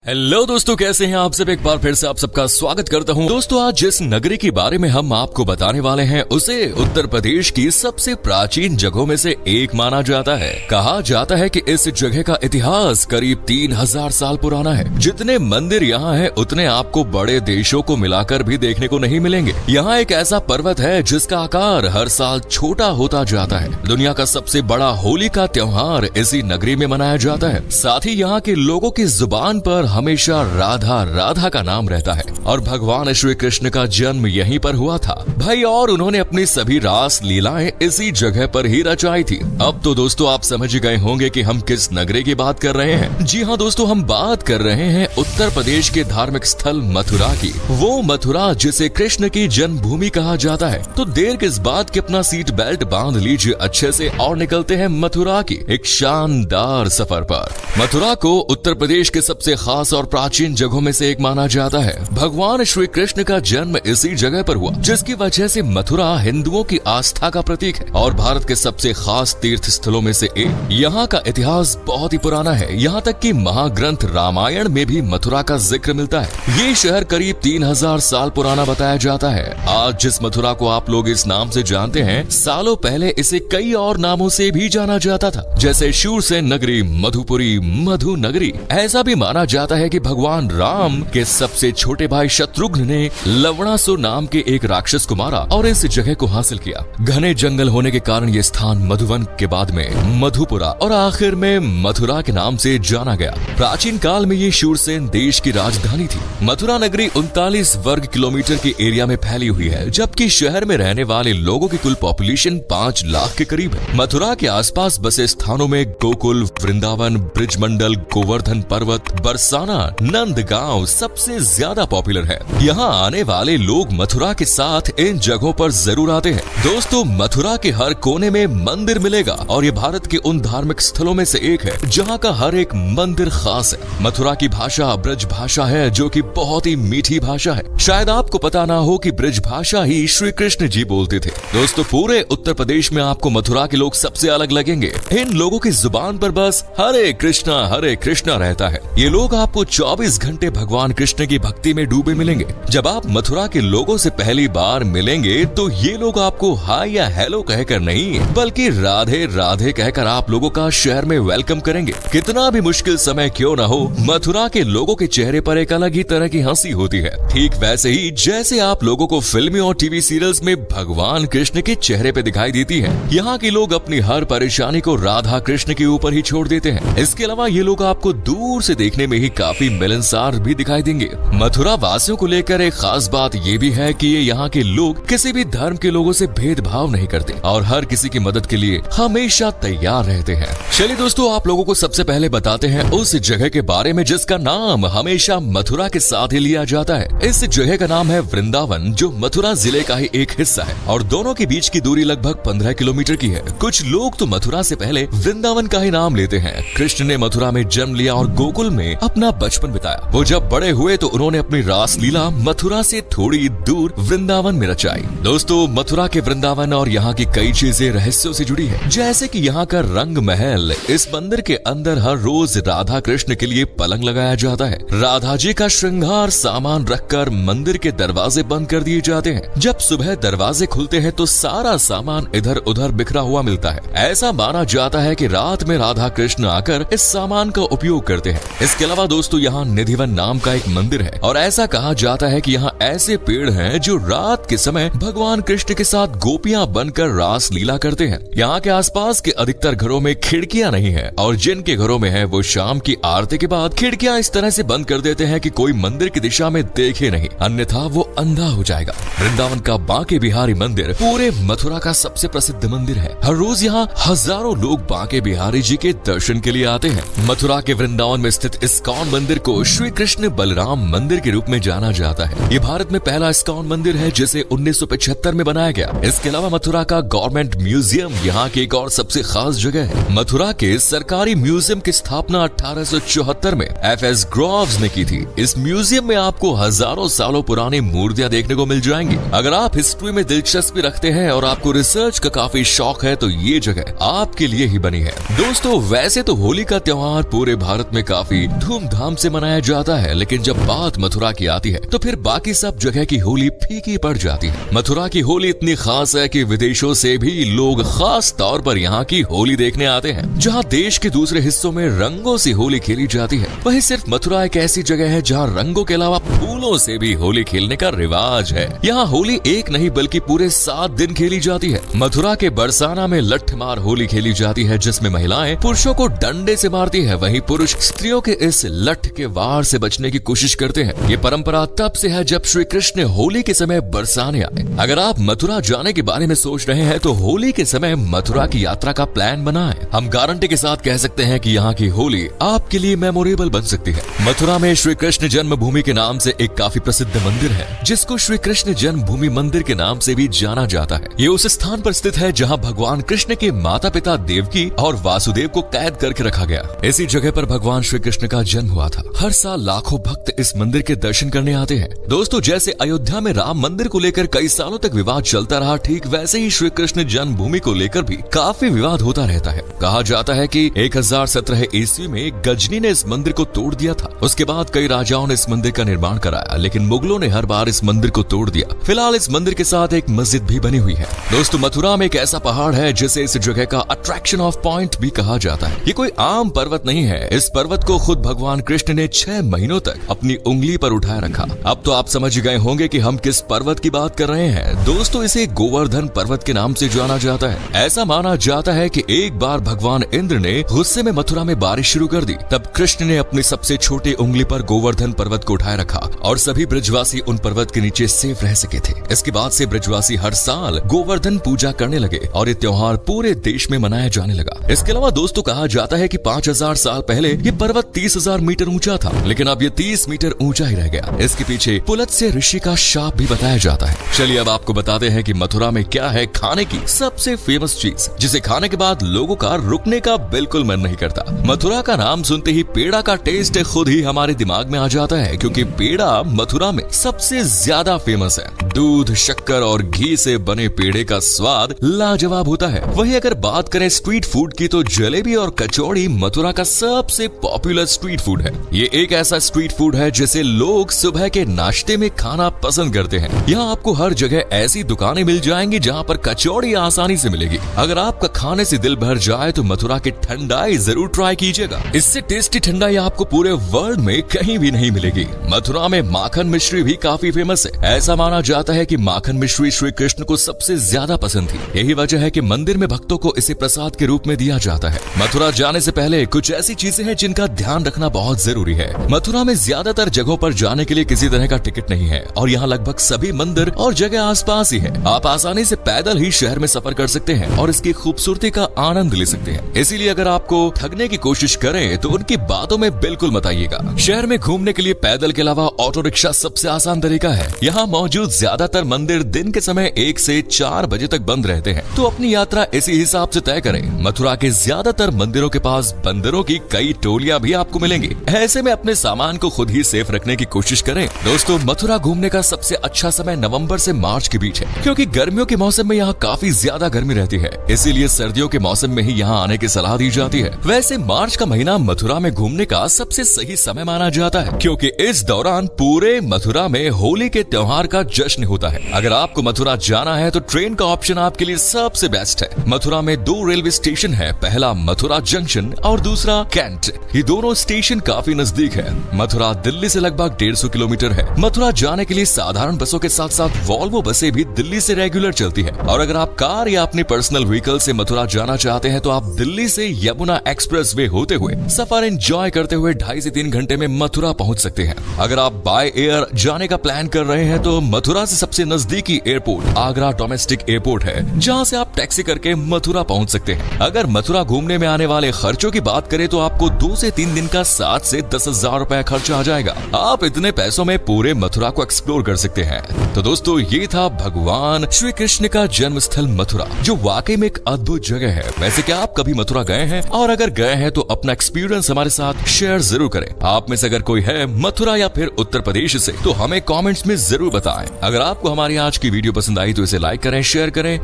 Hello दोस्तों, कैसे हैं आप सब। एक बार फिर से आप सबका स्वागत करता हूं। दोस्तों, आज जिस नगरी के बारे में हम आपको बताने वाले हैं उसे उत्तर प्रदेश की सबसे प्राचीन जगहों में से एक माना जाता है। कहा जाता है कि इस जगह का इतिहास करीब 3000 साल पुराना है। जितने मंदिर यहाँ हैं उतने आपको बड़े देशों को मिलाकर भी देखने को नहीं मिलेंगे। यहाँ एक ऐसा पर्वत है जिसका आकार हर साल छोटा होता जाता है। दुनिया का सबसे बड़ा होली का त्योहार इसी नगरी में मनाया जाता है। साथ ही यहाँ के लोगों की जुबान पर हमेशा राधा राधा का नाम रहता है और भगवान श्री कृष्ण का जन्म यहीं पर हुआ था भाई, और उन्होंने अपनी सभी रास लीलाएं इसी जगह पर ही रचाई थी। अब तो दोस्तों आप समझ गए होंगे कि हम किस नगरी की बात कर रहे हैं। जी हाँ दोस्तों, हम बात कर रहे हैं उत्तर प्रदेश के धार्मिक स्थल मथुरा की। वो मथुरा जिसे कृष्ण की जन्मभूमि कहा जाता है। तो देर किस बात की, अपना सीट बेल्ट बांध लीजिए अच्छे से और निकलते हैं मथुरा की एक शानदार सफर पर। मथुरा को उत्तर प्रदेश के सबसे खास और प्राचीन जगहों में से एक माना जाता है। भगवान श्री कृष्ण का जन्म इसी जगह पर हुआ, जिसकी वजह से मथुरा हिंदुओं की आस्था का प्रतीक है और भारत के सबसे खास तीर्थ स्थलों में से एक। यहाँ का इतिहास बहुत ही पुराना है। यहाँ तक कि महाग्रंथ रामायण में भी मथुरा का जिक्र मिलता है। ये शहर करीब 3000 साल पुराना बताया जाता है। आज जिस मथुरा को आप लोग इस नाम से जानते हैं, सालों पहले इसे कई और नामों से भी जाना जाता था, जैसे शूरसेन नगरी, मधुपुरी, मधु नगरी। ऐसा भी माना जाता है कि भगवान राम के सबसे छोटे भाई शत्रुघ्न ने लवणासुर नाम के एक राक्षस को मारा और इस जगह को हासिल किया। घने जंगल होने के कारण ये स्थान मधुवन के बाद में मधुपुरा और आखिर में मथुरा के नाम से जाना गया। प्राचीन काल में ये शूरसेन देश की राजधानी थी। मथुरा नगरी 39 वर्ग किलोमीटर के एरिया में फैली हुई है, जबकि शहर में रहने वाले लोगों की कुल पॉपुलेशन 5 लाख के करीब है। मथुरा के आसपास बसे स्थानों में गोकुल, वृंदावन, ब्रिजमंडल, गोवर्धन पर्वत, बरसाना, नंदगांव सबसे ज्यादा पॉपुलर है। यहाँ आने वाले लोग मथुरा के साथ इन जगहों पर जरूर आते हैं। दोस्तों, मथुरा के हर कोने में मंदिर मिलेगा और ये भारत के उन धार्मिक स्थलों में से एक है जहाँ का हर एक मंदिर खास है। मथुरा की भाषा ब्रज भाषा है, जो कि बहुत ही मीठी भाषा है। शायद आपको पता ना हो कि ब्रज भाषा ही श्री कृष्ण जी बोलते थे। दोस्तों, पूरे उत्तर प्रदेश में आपको मथुरा के लोग सबसे अलग लगेंगे। इन लोगों की जुबान पर बस हरे कृष्णा रहता है। ये लोग आपको 24 घंटे भगवान कृष्ण की भक्ति में डूबे मिलेंगे। जब आप मथुरा के लोगों से पहली बार मिलेंगे तो ये लोग आपको हाय या हेलो कहकर नहीं, बल्कि राधे राधे कहकर आप लोगों का शहर में वेलकम करेंगे। कितना भी मुश्किल समय क्यों ना हो, मथुरा के लोगों के चेहरे पर एक अलग ही तरह की हंसी होती है। ठीक वैसे ही जैसे आप लोगों को फिल्में और टीवी सीरियल्स में भगवान कृष्ण के चेहरे पे दिखाई देती है। यहाँ के लोग अपनी हर परेशानी को राधा कृष्ण के ऊपर ही छोड़ देते हैं। इसके अलावा ये लोग आपको दूर से देखने में ही काफी मिलनसार भी दिखाई देंगे। मथुरा वासियों को लेकर एक खास बात ये भी है कि ये यहाँ के लोग किसी भी धर्म के लोगों से भेदभाव नहीं करते और हर किसी की मदद के लिए हमेशा तैयार रहते हैं। चलिए दोस्तों, आप लोगों को सबसे पहले बताते हैं उस जगह के बारे में जिसका नाम हमेशा मथुरा के साथ ही लिया जाता है। इस जगह का नाम है वृंदावन, जो मथुरा जिले का ही एक हिस्सा है और दोनों के बीच की दूरी लगभग 15 किलोमीटर की है। कुछ लोग तो मथुरा से पहले वृंदावन का ही नाम लेते हैं। कृष्ण ने मथुरा में जन्म लिया और गोकुल में अपना बचपन बिताया। वो जब बड़े हुए तो उन्होंने अपनी रास लीला मथुरा से थोड़ी दूर वृंदावन में रचाई। दोस्तों, मथुरा के वृंदावन और यहाँ की कई चीजें रहस्यों से जुड़ी है, जैसे कि यहाँ का रंग महल। इस मंदिर के अंदर हर रोज राधा कृष्ण के लिए पलंग लगाया जाता है। राधा जी का श्रृंगार सामान रखकर मंदिर के दरवाजे बंद कर दिए जाते हैं। जब सुबह दरवाजे खुलते हैं तो सारा सामान इधर उधर बिखरा हुआ मिलता है। ऐसा माना जाता है कि रात में राधा कृष्ण आकर इस सामान का उपयोग करते हैं। इसके अलावा दोस्तों, यहाँ निधिवन नाम का एक मंदिर है और ऐसा कहा जाता है कि यहाँ ऐसे पेड़ हैं जो रात के समय भगवान कृष्ण के साथ गोपियां बनकर रास लीला करते हैं। यहाँ के आसपास के अधिकतर घरों में खिड़कियां नहीं है और जिनके घरों में है वो शाम की आरती के बाद खिड़कियां इस तरह से बंद कर देते हैं कि कोई मंदिर की दिशा में देखे नहीं, अन्यथा वो अंधा हो जाएगा। वृंदावन का बांके बिहारी मंदिर पूरे मथुरा का सबसे प्रसिद्ध मंदिर है। हर रोज यहाँ हजारों लोग बांके बिहारी जी के दर्शन के लिए आते हैं। मथुरा के वृंदावन में स्थित इस्कॉन मंदिर को श्री कृष्ण बलराम मंदिर के रूप में जाना जाता है। ये भारत में पहला इस्कॉन मंदिर है जिसे 1975 में बनाया गया। इसके अलावा मथुरा का गवर्नमेंट म्यूजियम यहाँ की एक और सबसे खास जगह है। मथुरा के सरकारी म्यूजियम की स्थापना 1874 में FS ग्रोव्स ने की थी। इस म्यूजियम में आपको हजारों सालों पुरानी मूर्तियां देखने को मिल जाएंगी। अगर आप हिस्ट्री में दिलचस्पी रखते हैं और आपको रिसर्च का काफी शौक है तो ये जगह आपके लिए ही बनी है। दोस्तों, वैसे तो होली का त्योहार पूरे भारत में काफी धूमधाम धूमधाम से मनाया जाता है, लेकिन जब बात मथुरा की आती है तो फिर बाकी सब जगह की होली फीकी पड़ जाती है। मथुरा की होली इतनी खास है कि विदेशों से भी लोग खास तौर पर यहाँ की होली देखने आते हैं। जहाँ देश के दूसरे हिस्सों में रंगों से होली खेली जाती है, वहीं सिर्फ मथुरा एक ऐसी जगह है जहाँ रंगों के अलावा फूलों से भी होली खेलने का रिवाज है। यहाँ होली एक नहीं बल्कि पूरे 7 दिन खेली जाती है। मथुरा के बरसाना में लठमार होली खेली जाती है, जिसमें महिलाएं पुरुषों को डंडे से मारती है, वहीं पुरुष स्त्रियों के इस लठ के वार से बचने की कोशिश करते हैं। ये परंपरा तब से है जब श्री कृष्ण होली के समय बरसाने आए। अगर आप मथुरा जाने के बारे में सोच रहे हैं तो होली के समय मथुरा की यात्रा का प्लान बनाएं। हम गारंटी के साथ कह सकते हैं कि यहाँ की होली आपके लिए मेमोरेबल बन सकती है। मथुरा में श्री कृष्ण जन्मभूमि के नाम से एक काफी प्रसिद्ध मंदिर है, जिसको श्री कृष्ण जन्मभूमि मंदिर के नाम से भी जाना जाता है। ये उस स्थान पर स्थित है जहाँ भगवान कृष्ण के माता पिता देवकी और वासुदेव को कैद करके रखा गया। इसी जगह पर भगवान श्री कृष्ण का जन्म हुआ था। हर साल लाखों भक्त इस मंदिर के दर्शन करने आते हैं। दोस्तों, जैसे अयोध्या में राम मंदिर को लेकर कई सालों तक विवाद चलता रहा, ठीक वैसे ही श्री कृष्ण जन्मभूमि को लेकर भी काफी विवाद होता रहता है। कहा जाता है कि 1017 ईस्वी में गजनी ने इस मंदिर को तोड़ दिया था। उसके बाद कई राजाओं ने इस मंदिर का निर्माण कराया, लेकिन मुगलों ने हर बार इस मंदिर को तोड़ दिया। फिलहाल इस मंदिर के साथ एक मस्जिद भी बनी हुई है। दोस्तों, मथुरा में एक ऐसा पहाड़ है जिसे इस जगह का अट्रैक्शन ऑफ पॉइंट भी कहा जाता है। ये कोई आम पर्वत नहीं है। इस पर्वत को खुद भगवान कृष्ण ने 6 महीनों तक अपनी उंगली पर उठाए रखा। अब तो आप समझ गए होंगे कि हम किस पर्वत की बात कर रहे हैं। दोस्तों, इसे गोवर्धन पर्वत के नाम से जाना जाता है। ऐसा माना जाता है कि एक बार भगवान इंद्र ने गुस्से में मथुरा में बारिश शुरू कर दी। तब कृष्ण ने अपनी सबसे छोटी उंगली पर गोवर्धन पर्वत को उठाए रखा और सभी ब्रजवासी उन पर्वत के नीचे सेफ रह सके थे। इसके बाद से ब्रजवासी हर साल गोवर्धन पूजा करने लगे और ये त्योहार पूरे देश में मनाया जाने लगा। इसके अलावा दोस्तों, कहा जाता है कि 5000 साल पहले ये पर्वत 30,000 मीटर ऊंचा था, लेकिन अब ये 30 मीटर ऊंचा ही रह गया। इसके पीछे पुलत्स्य ऋषि का शाप भी बताया जाता है। चलिए अब आपको बताते हैं कि मथुरा में क्या है खाने की सबसे फेमस चीज, जिसे खाने के बाद लोगों का रुकने का बिल्कुल मन नहीं करता। मथुरा का नाम सुनते ही पेड़ा का टेस्ट खुद ही हमारे दिमाग में आ जाता है, क्योंकि पेड़ा मथुरा में सबसे ज्यादा फेमस है। दूध, शक्कर और घी से बने पेड़े का स्वाद लाजवाब होता है। वहीं अगर बात करें स्ट्रीट फूड की, तो जलेबी और कचौड़ी मथुरा का सबसे पॉपुलर स्ट्रीट फूड है। ये एक ऐसा स्ट्रीट फूड है जिसे लोग सुबह के नाश्ते में खाना पसंद करते हैं। यहाँ आपको हर जगह ऐसी दुकानें मिल जाएंगी जहाँ पर कचौड़ी आसानी से मिलेगी। अगर आपका खाने से दिल भर जाए तो मथुरा की ठंडाई जरूर ट्राई कीजिएगा। इससे टेस्टी ठंडाई आपको पूरे वर्ल्ड में कहीं भी नहीं मिलेगी। मथुरा में माखन मिश्री भी काफी फेमस है। ऐसा माना जाता है कि माखन मिश्री श्री कृष्ण को सबसे ज्यादा पसंद थी। यही वजह है कि मंदिर में भक्तों को इसे प्रसाद के रूप में दिया जाता है। मथुरा जाने से पहले कुछ ऐसी चीजें हैं जिनका ध्यान रखना बहुत जरूरी है। मथुरा में ज्यादातर जगहों पर जाने के लिए किसी तरह का टिकट नहीं है और यहाँ लगभग सभी मंदिर और जगह आसपास ही है। आप आसानी से पैदल ही शहर में सफर कर सकते हैं और इसकी खूबसूरती का आनंद ले सकते हैं। इसीलिए अगर आपको ठगने की कोशिश करें तो उनकी बातों में बिल्कुल मत आइएगा। शहर में घूमने के लिए पैदल के अलावा ऑटो रिक्शा सबसे आसान तरीका है। यहाँ मौजूद ज्यादातर मंदिर दिन के समय 1 से 4 बजे तक बंद रहते हैं, तो अपनी यात्रा इसी हिसाब से तय करें। मथुरा के ज्यादातर मंदिरों के पास बंदरों की कई टोलियां भी आपको मिलेंगी। ऐसे में अपने सामान को खुद ही सेफ रखने की कोशिश करें। दोस्तों, मथुरा घूमने का सबसे अच्छा समय नवंबर से मार्च के बीच है, क्योंकि गर्मियों के मौसम में यहाँ काफी ज्यादा गर्मी रहती है। इसीलिए सर्दियों के मौसम में ही यहाँ आने की सलाह दी जाती है। वैसे मार्च का महीना मथुरा में घूमने का सबसे सही समय माना जाता है, क्योंकि इस दौरान पूरे मथुरा में होली के त्योहार का जश्न होता है। अगर आपको मथुरा जाना है तो ट्रेन का ऑप्शन आपके लिए सबसे बेस्ट है। मथुरा में 2 रेलवे स्टेशन है, पहला मथुरा जंक्शन और दूसरा कैंट। ये दोनों स्टेशन काफी नजदीक है। मथुरा दिल्ली से लगभग 150 किलोमीटर है। मथुरा जाने के लिए साधारण बसों के साथ साथ वॉल्वो बसें भी दिल्ली से रेगुलर चलती है। और अगर आप कार या अपने पर्सनल व्हीकल से मथुरा जाना चाहते हैं तो आप दिल्ली से यमुना एक्सप्रेसवे होते हुए सफर एंजॉय करते हुए 2.5 से 3 घंटे में मथुरा पहुंच सकते हैं। अगर आप बाय एयर जाने का प्लान कर रहे हैं तो मथुरा से सबसे नजदीकी एयरपोर्ट आगरा डोमेस्टिक एयरपोर्ट है, जहां से आप टैक्सी करके मथुरा पहुंच सकते हैं। अगर मथुरा घूमने में आने वाले खर्चों की बात करें तो आपको 2 से 3 दिन का 7 से 10,000 रुपए खर्चा आ जाएगा। आप इतने पैसों में पूरे मथुरा को एक्सप्लोर कर सकते हैं। तो दोस्तों, ये था भगवान श्री कृष्ण का जन्म स्थल मथुरा, जो वाकई में एक अद्भुत जगह है। वैसे क्या आप कभी मथुरा गए हैं? और अगर गए हैं तो अपना एक्सपीरियंस हमारे साथ शेयर जरूर करें। आप में से अगर कोई है मथुरा या फिर उत्तर प्रदेश से, तो हमें कमेंट्स में जरूर बताएं। अगर आपको हमारी आज की वीडियो पसंद आई तो इसे लाइक करें, शेयर करें